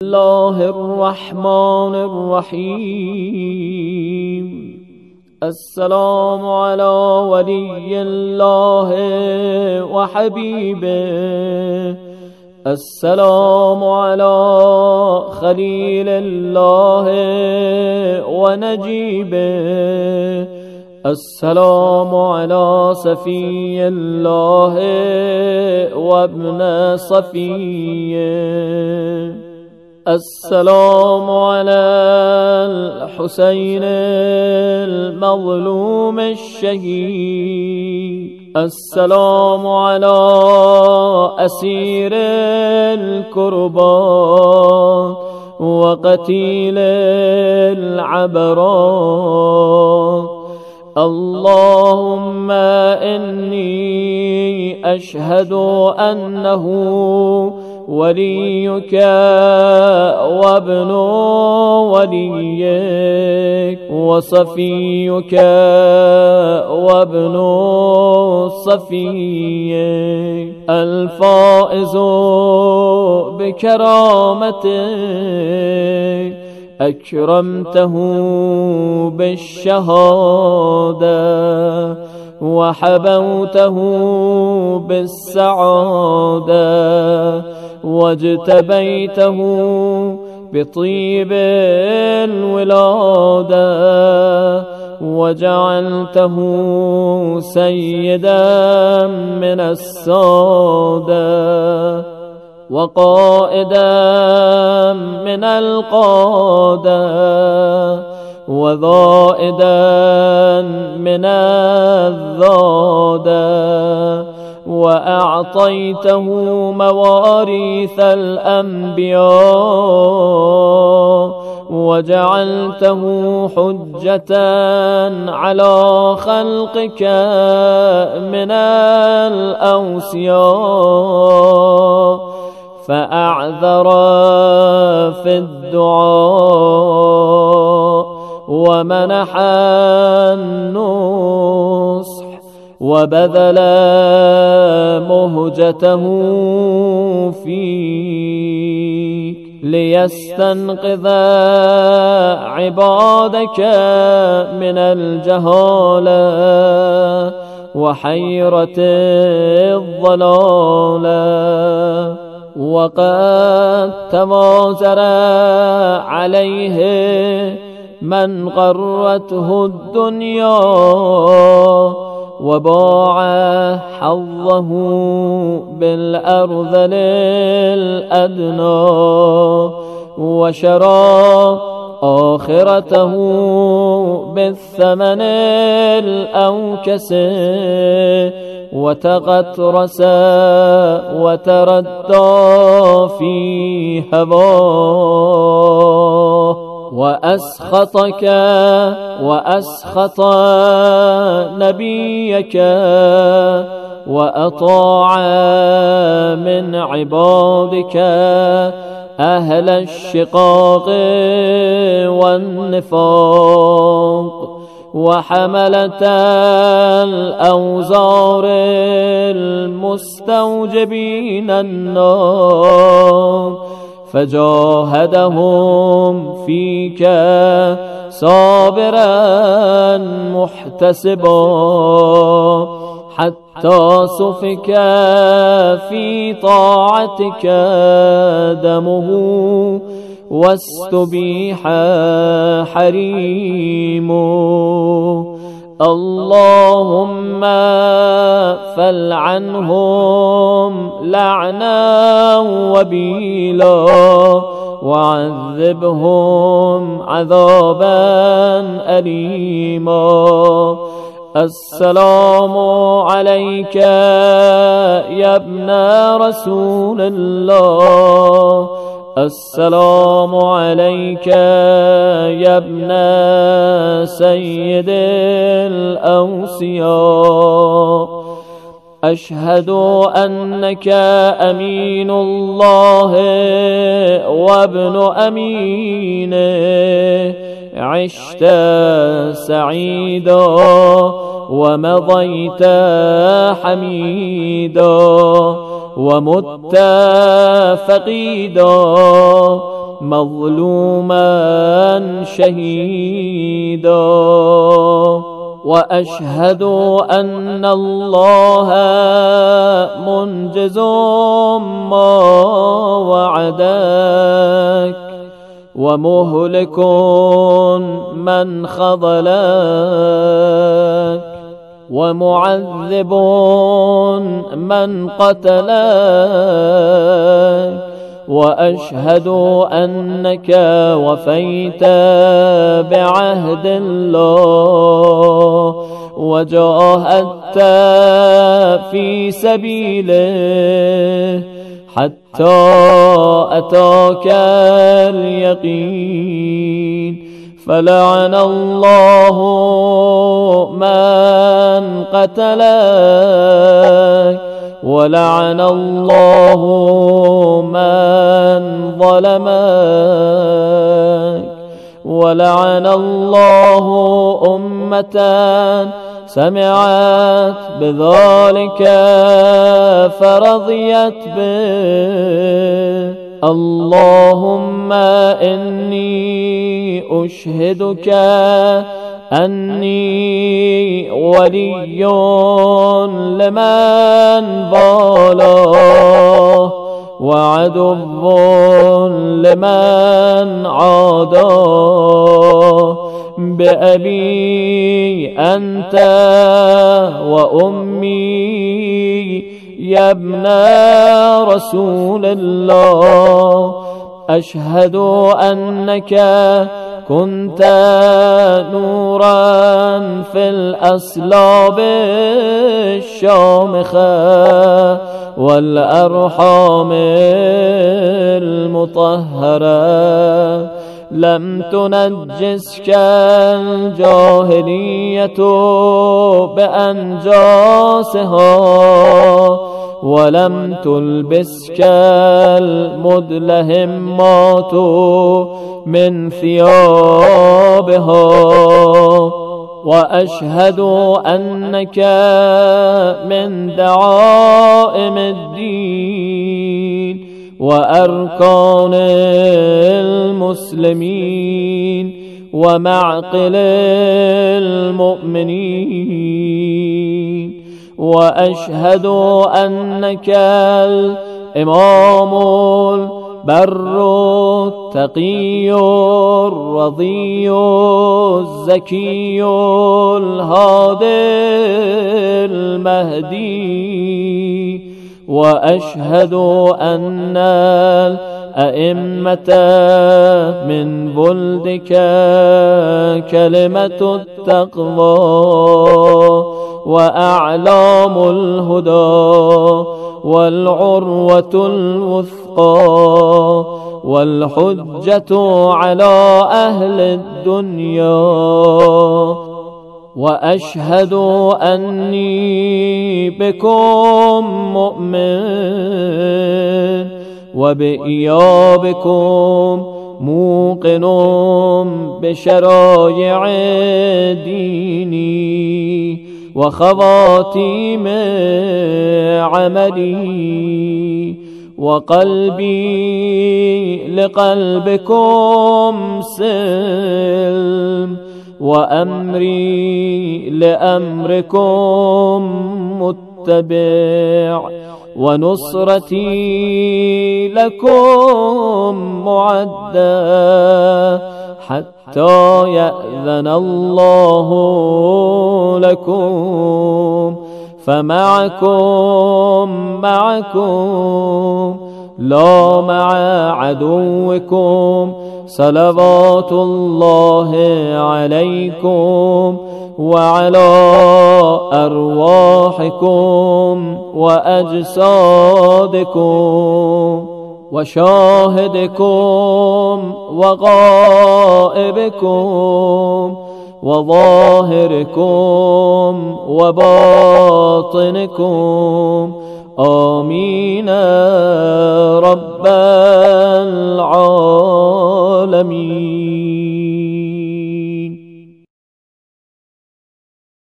الله الرحمن الرحيم. السلام على ولي الله وحبيبه، السلام على خليل الله ونجيبه، السلام على سفي الله وابن صفيه، السلام على الحسين المظلوم الشهيد، السلام على أسير الكربات وقتيل العبرات. اللهم إني أشهد أنه وليك وابن وليك وصفيك وابن صفيك، الفائز بكرامتك، أكرمته بالشهادة وحبوته بالسعادة واجتبيته بطيب الولادة وجعلته سيدا من السادة وقائدا من القادة وذائدا من الذادة، وأعطيته مواريث الأنبياء وجعلته حجة على خلقك من الأوصياء، فأعذر في الدعاء ومنح النصح وبذل مهجته فيك ليستنقذ عبادك من الجهالة وحيرة الضلالة. وقد تمازر عليه من غرته الدنيا وباع حظه بالأرذل الأدنى وشرى آخرته بالثمن الأوكس وتغطرس وتردى في هواه، وأسخطك وأسخط نبيك وأطاع من عبادك أهل الشقاق والنفاق وحملة الأوزار المستوجبين النار، فجاهدهم فيك صابرا محتسبا حتى سفك في طاعتك دمه واستبيح حريمه. اللهم فلعنهم لعنا وبيلا وعذبهم عذابا أليما. السلام عليك يا ابن رسول الله، السلام عليك يا ابن سيد الأوصياء. أشهد أنك أمين الله وابن أمينه، عشت سعيدا ومضيت حميدا ومت فقيدا مظلوما شهيدا، وأشهد أن الله منجز ما وعدك ومهلك من خذلك ومعذب من قتلك، وأشهد أنك وفيت بعهد الله وجاهدت في سبيله حتى أتاك اليقين. فلعن الله من قتلك، ولعن الله من ظلمك، ولعن الله أمة سمعت بذلك فرضيت به. اللهم إني أشهدك أني ولي لمن بالاه وعدو لمن عاداه، بأبي أنت وأمي يا ابن رسول الله، أشهد أنك كنت نورا في الأصلاب الشامخة والأرحام المطهرة، لم تنجسك الجاهلية بأنجاسها، ولم تلبسك المدلهمات من ثيابها. وأشهد أنك من دعائم الدين وأركان المسلمين ومعقل المؤمنين، وأشهد أنك الإمام البر التقي الرضي الزكي الهادي المهدي، وأشهد أن الأئمة من ولدك كلمة التقوى وأعلام الهدى والعروة الوثقى والحجة على أهل الدنيا. وأشهد أني بكم مؤمن وبإيابكم موقن بشرائع ديني وخواتيم عملي، وقلبي لقلبكم سلم، وأمري لأمركم متبع، ونصرتي لكم معدة حتى يأذن الله لكم. فمعكم لا مع عدوكم، صلوات الله عليكم وعلى أرواحكم وأجسادكم وشاهدكم وغائبكم وظاهركم وباطنكم، آمين رب العالمين.